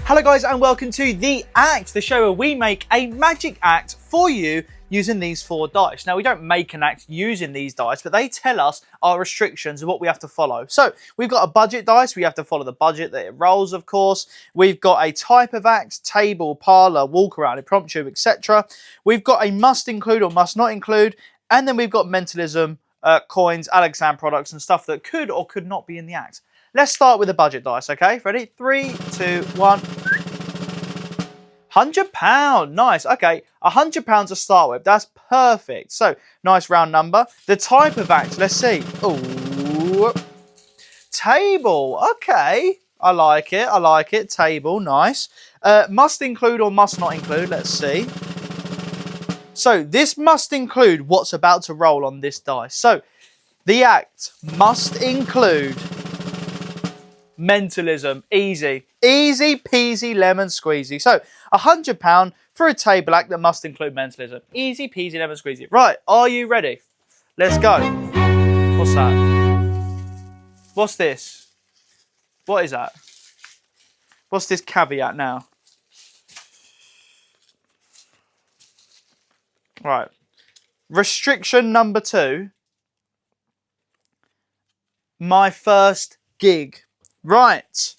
Hello guys and welcome to The Act, the show where we make a magic act for you using these 4 dice. Now we don't make an act using these dice, but they tell us our restrictions and what we have to follow. So we've got a budget dice, we have to follow the budget that it rolls, of course. We've got a type of act, table, parlour, walk around, impromptu, etc. We've got a must include or must not include, and then we've got mentalism, coins, Alakazam products and stuff that could or could not be in the act. Let's start with the budget dice, okay? Ready? 3, 2, 1. £100. Nice. Okay, £100 to start with. That's perfect. So, nice round number. The type of act, let's see. Ooh. Table. Okay. I like it. I like it. Table. Nice. Must include or must not include. Let's see. So, this must include what's about to roll on this dice. So, the act must include mentalism. Easy. Easy peasy lemon squeezy. So, £100 for a table act that must include mentalism. Easy peasy lemon squeezy. Right, are you ready? Let's go. What's that? What's this? What is that? What's this caveat now? Right. Restriction number 2. My first gig. Right.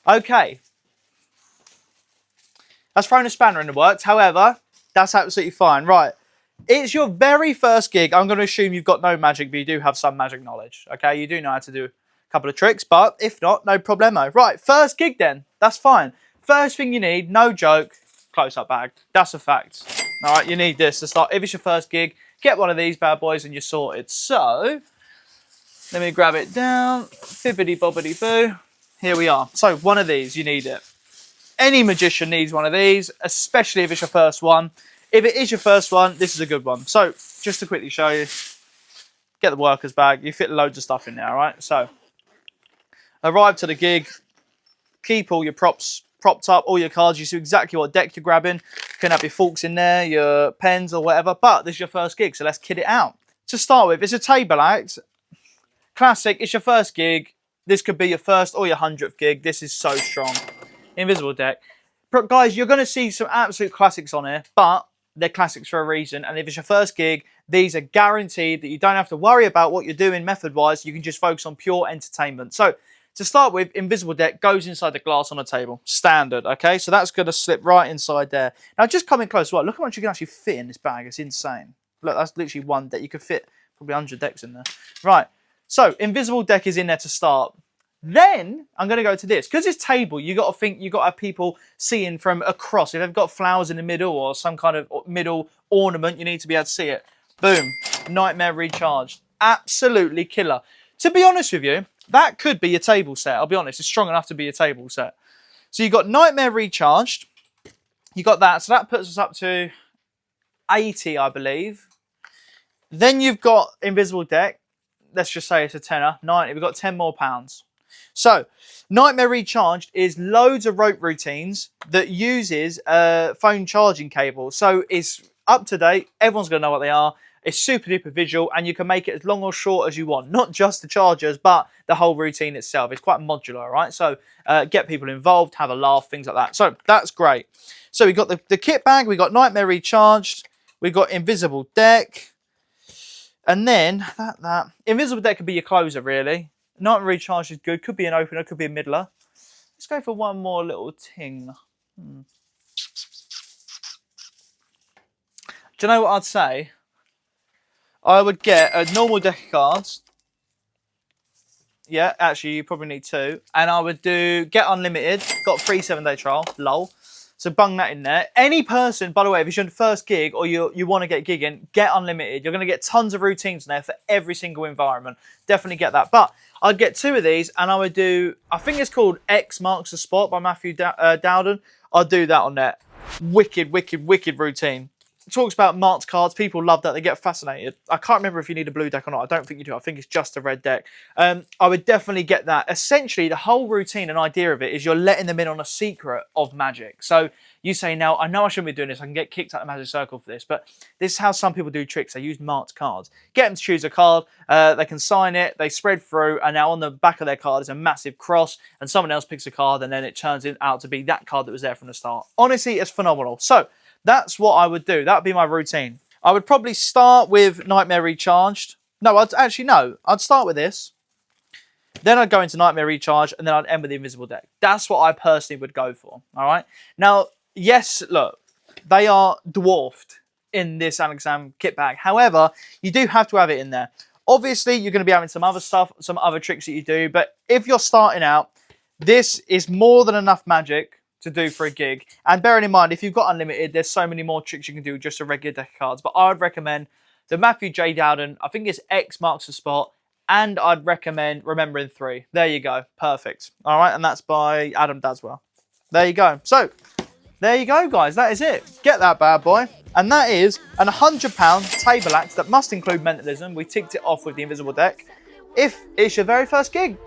Okay. That's thrown a spanner in the works. However, that's absolutely fine. Right. It's your very first gig. I'm going to assume you've got no magic, but you do have some magic knowledge. Okay. You do know how to do a couple of tricks, but if not, no problemo. Right. First gig then. That's fine. First thing you need, no joke, close-up bag. That's a fact. All right. You need this to start. If it's your first gig, get one of these bad boys and you're sorted. So, let me grab it down. Fibbity bobbity boo. Here we are. So, one of these, you need it. Any magician needs one of these, especially if it's your first one. If it is your first one, this is a good one. So, just to quickly show you, get the worker's bag. You fit loads of stuff in there, all right? So, arrive to the gig, keep all your props propped up, all your cards. You see exactly what deck you're grabbing. You can have your forks in there, your pens or whatever, but this is your first gig, so let's kid it out. To start with, it's a table act. Classic, it's your first gig. This could be your first or your 100th gig. This is so strong. Invisible deck. But guys, you're going to see some absolute classics on here, but they're classics for a reason. And if it's your first gig, these are guaranteed that you don't have to worry about what you're doing method-wise. You can just focus on pure entertainment. So, to start with, invisible deck goes inside the glass on a table. Standard, okay? So that's going to slip right inside there. Now, just coming close. Well, look how much you can actually fit in this bag. It's insane. Look, that's literally one deck. You could fit probably 100 decks in there. Right. So, invisible deck is in there to start. Then, I'm going to go to this. Because it's table, you got to think, you got to have people seeing from across. If they've got flowers in the middle or some kind of middle ornament, you need to be able to see it. Boom. Nightmare Recharged. Absolutely killer. To be honest with you, that could be a table set. I'll be honest, it's strong enough to be a table set. So, you've got Nightmare Recharged. You got that. So, that puts us up to 80, I believe. Then you've got Invisible Deck. Let's just say it's a tenner. 90. We've got 10 more pounds. So, Nightmare Recharged is loads of rope routines that uses phone charging cable. So, it's up to date. Everyone's going to know what they are. It's super duper visual and you can make it as long or short as you want. Not just the chargers, but the whole routine itself. It's quite modular, right? So, get people involved, have a laugh, things like that. So, that's great. So, we've got the kit bag. We've got Nightmare Recharged. We've got Invisible Deck. And then, that. Invisible Deck could be your closer, really. Nightmare Recharged is good. Could be an opener, could be a middler. Let's go for one more little ting. Do you know what I'd say? I would get a normal deck of cards. Yeah, actually, you probably need 2. And I would do Get Unlimited. Got free 7-day trial. Lol. So bung that in there. Any person, by the way, if it's your first gig or you want to get gigging, Get Unlimited. You're going to get tons of routines in there for every single environment. Definitely get that. But I'd get 2 of these and I would do, I think it's called X Marks the Spot by Matthew Dowden. I'd do that on there. Wicked, wicked, wicked routine. talks about marked cards. People love that. They get fascinated. I can't remember if you need a blue deck or not. I don't think you do. I think it's just a red deck. I would definitely get that. Essentially, the whole routine and idea of it is you're letting them in on a secret of Magic. So you say, now, I know I shouldn't be doing this. I can get kicked out of the Magic Circle for this. But this is how some people do tricks. They use marked cards. Get them to choose a card. They can sign it. They spread through. And now on the back of their card is a massive cross. And someone else picks a card. And then it turns it out to be that card that was there from the start. Honestly, it's phenomenal. So that's what I would do. That would be my routine. I would probably start with Nightmare Recharged. No, I'd start with this. Then I'd go into Nightmare Recharge, and then I'd end with the Invisible deck. That's what I personally would go for, all right? Now, yes, look, they are dwarfed in this Alakazam kit bag. However, you do have to have it in there. Obviously, you're going to be having some other stuff, some other tricks that you do, but if you're starting out, this is more than enough magic to do for a gig. And bearing in mind, if you've got unlimited, there's so many more tricks you can do with just a regular deck of cards. But I would recommend the Matthew J. Dowden, I think it's X marks the spot, and I'd recommend Remembering 3. There you go. Perfect. All right, and that's by Adam Daswell. There you go. So, there you go, guys. That is it. Get that bad boy. And that is an £100 table axe that must include Mentalism. We ticked it off with the Invisible deck. If it's your very first gig,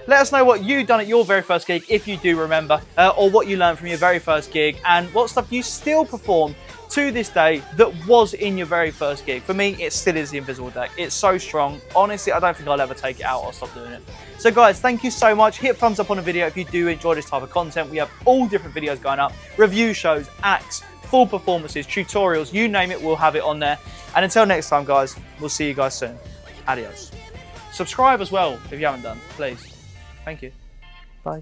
let us know what you've done at your very first gig, if you do remember, or what you learned from your very first gig, and what stuff you still perform to this day that was in your very first gig. For me, it still is the Invisible deck. It's so strong. Honestly, I don't think I'll ever take it out or stop doing it. So guys, thank you so much. Hit thumbs up on the video if you do enjoy this type of content. We have all different videos going up, review shows, acts, full performances, tutorials, you name it, we'll have it on there. And until next time, guys, we'll see you guys soon. Adios. Subscribe as well if you haven't done, please. Thank you. Bye.